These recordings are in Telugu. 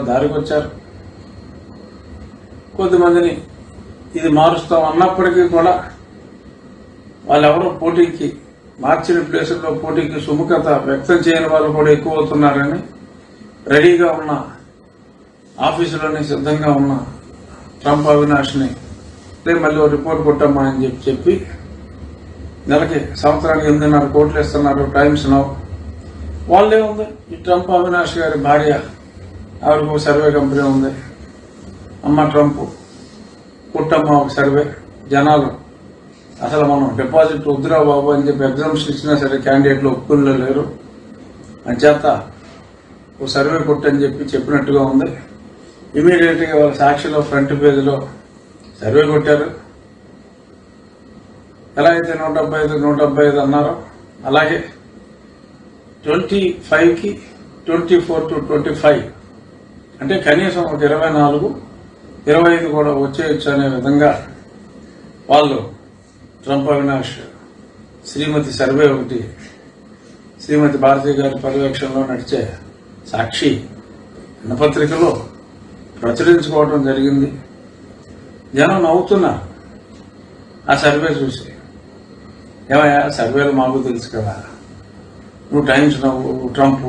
దారికి వచ్చారు. కొద్దిమందిని ఇది మారుస్తాం అన్నప్పటికీ కూడా వాళ్ళెవరో పోటీకి మార్చిన ప్లేసుల్లో పోటీకి సుముఖత వ్యక్తం చేయని వాళ్ళు కూడా ఎక్కువ అవుతున్నారని రెడీగా ఉన్న ఆఫీసులోనే సిద్ధంగా ఉన్న ట్రంప్ అవినాష్ని మళ్ళీ రిపోర్ట్ కొట్టమ్మా అని చెప్పి నెలకి సంవత్సరానికి 8.5 కోట్లు ఇస్తున్నారు టైమ్స్ నౌ. వాళ్ళే ఉంది ఈ ట్రంప్ అవినాష్ గారి భార్య, ఆవిడకు సర్వే కంపెనీ ఉంది. అమ్మ ట్రంప్ కుట్టమ్మ ఒక సర్వే. జనాలు అసలు మనం డిపాజిట్ వద్దురా బాబు అని చెప్పి ఎగ్జామ్షన్ ఇచ్చినా సరే క్యాండిడేట్లు ఒప్పుకుల్లో లేరు. అంచేత ఓ సర్వే కొట్టని చెప్పినట్టుగా ఉంది. ఇమీడియట్ గా వాళ్ళ సాక్షిలో ఫ్రంట్ పేజీలో సర్వే కొట్టారు. ఎలా అయితే 175 అన్నారో అలాగే 25కి 24 to 25 అంటే కనీసం ఒక 24, 25 కూడా వచ్చేయచ్చు అనే విధంగా వాళ్ళు ట్రంప్ అవినాష్ శ్రీమతి సర్వే ఒకటి శ్రీమతి భారతి గారి పర్యవేక్షణలో నడిచే సాక్షి దినపత్రికలో ప్రచురించుకోవడం జరిగింది. జనం నవ్వుతున్నారు ఆ సర్వే చూసి. ఏమయ్యా సర్వేలు మాకు తెలుసు కదా, నువ్వు టైమ్స్ నవ్వు ట్రంప్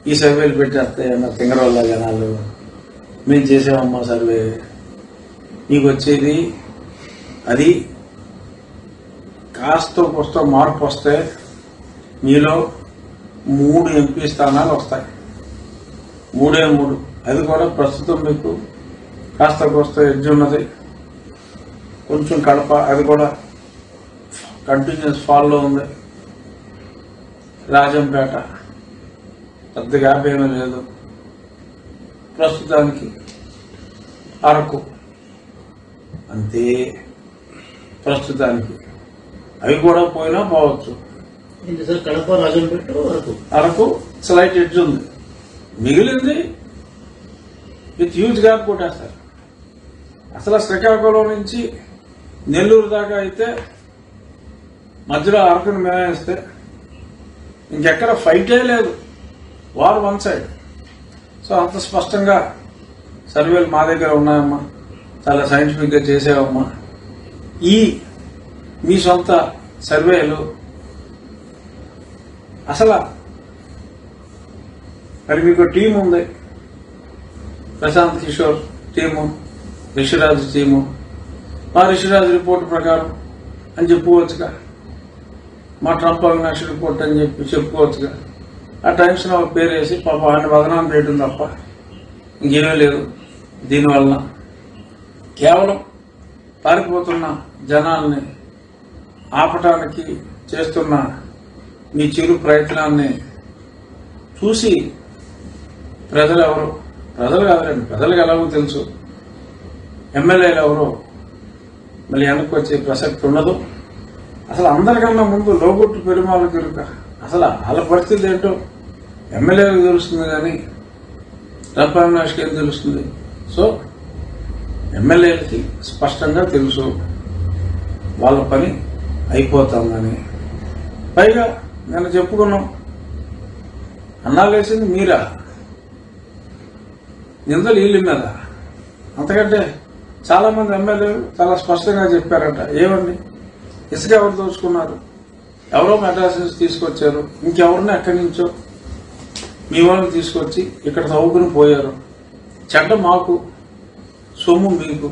ఈ సర్వేలు పెట్టేస్తాయన్న తింగరవల్ల జనాలు. మేము చేసామమ్మా సర్వే, నీకు వచ్చేది అది కాస్త కొస్తో మార్పు వస్తే మీలో 3 ఎంపీ స్థానాలు వస్తాయి. 3 అది కూడా ప్రస్తుతం మీకు కాస్త కొస్త ఎడ్జ్ ఉన్నది. కొంచెం కడప అది కూడా కంటిన్యూస్ ఫాల్లో ఉంది. రాజంపేట పెద్దగా ఏమీ లేదు. ప్రస్తుతానికి అరకు అంతే. ప్రస్తుతానికి అవి కూడా పోయినా పోవచ్చు. కడప రాజంపేట అరకు స్లైట్ ఎడ్జ్ ఉంది. మిగిలింది విత్ హ్యూజ్ గ్యాప్ కొట్టేస్తారు. అసలు శ్రీకాకుళం నుంచి నెల్లూరు దాకా అయితే మధ్యలో అరకును మేనేస్తే ఇంకెక్కడ ఫైటే లేదు. War one side. సో అంత స్పష్టంగా సర్వేలు మా దగ్గర ఉన్నాయమ్మా, చాలా సైంటిఫిక్ గా చేసావమ్మా. ఈ మీ సొంత సర్వేలు అసలు మరి మీకు టీం ఉంది, ప్రశాంత్ కిషోర్ టీము, రిషిరాజు టీము. మా రిషిరాజు రిపోర్ట్ ప్రకారం అని చెప్పుకోవచ్చుగా, మా ట్రంప్ అవినాష్ రిపోర్ట్ అని చెప్పుకోవచ్చుగా. ఆ టైమ్స్ నా పేరు వేసి పాప ఆయన బదనాన్ని చేయడం తప్ప ఇంకేమీ లేదు. దీనివల్ల కేవలం పారిపోతున్న జనాల్ని ఆపటానికి చేస్తున్న మీ చిరు ప్రయత్నాన్ని చూసి ప్రజలు కాదండి, ప్రజలకు ఎలాగో తెలుసు. ఎమ్మెల్యేలు ఎవరో మళ్ళీ వెనక్కి వచ్చే ప్రసక్తి ఉండదు. అసలు అందరికన్నా ముందు లోగుట్టు పెరుమాళ్ళ గిరుక అసలు వాళ్ళ పరిస్థితి ఏంటో ఎమ్మెల్యేలకు తెలుస్తుంది కానీ ట్రంప్ అవినాష్కి ఏం తెలుస్తుంది? సో ఎమ్మెల్యేలకి స్పష్టంగా తెలుసు వాళ్ళ పని అయిపోతుందని. పైగా నేను చెప్పుకున్నాం, అన్నాలేసింది మీరా, నిందలు వీళ్ళ మీద. అంతకంటే చాలా మంది ఎమ్మెల్యేలు చాలా స్పష్టంగా చెప్పారట. ఏమండి, ఇసుక ఎవరు దోచుకున్నారు? ఎవరో మెడ్రాస్ నుంచి తీసుకొచ్చారు, ఇంకెవరిని ఎక్కడి నుంచో మీ వాళ్ళని తీసుకొచ్చి ఇక్కడ తవ్వుకుని పోయారు. చెడ్డ మాకు, సొమ్ము మీకు.